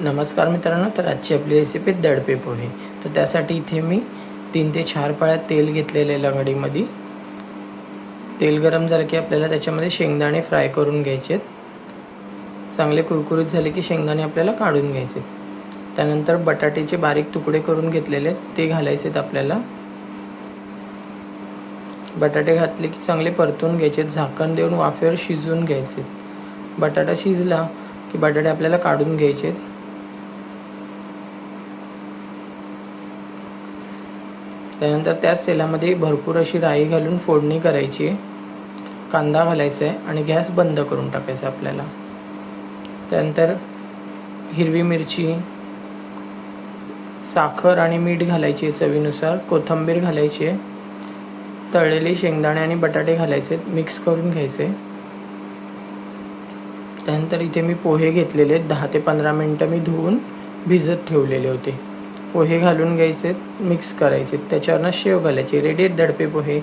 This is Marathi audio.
नमस्कार मित्रांनो, तर आजची आपली रेसिपी दडपे पोहे। तर त्यासाठी इथे मी 3 ते 4 पळ्या तेल घेतलेले लंगडीमध्ये। तेल गरम झालं की आपल्याला त्याच्यामध्ये शेंगदाणे फ्राय करून घ्यायचे। चांगले कुरकुरीत झाले की शेंगदाणे आपल्याला काढून घ्यायचे। त्यानंतर बटाट्याचे बारीक तुकडे करून घेतलेले ते घालायचे आपल्याला। बटाटे घातले की चांगले परतून घ्यायचे, झाकण देऊन वाफेवर शिजवून घ्यायचे। बटाटा शिजला की बटाटे आपल्याला काढून घ्यायचे। त्यानंतर त्याच तेलामध्ये भरपूर अशी राई घालून फोडणी करायची, कांदा घालायचा आहे आणि गॅस बंद करून टाकायचा आपल्याला। त्यानंतर हिरवी मिरची, साखर आणि मीठ घालायचे चवीनुसार, कोथिंबीर घालायची, तळलेले शेंगदाणे आणि बटाटे घालायचे, मिक्स करून घ्यायचे। त्यानंतर इथे मी पोहे घेतलेले 10 ते 15 मिनिटं मी धुवून भिजत ठेवलेले होते। पोहे घालून घ्यायचे, मिक्स करायचे, त्याच्यावरनं शेव घालायचे। रेडी आहेत दडपे पोहे।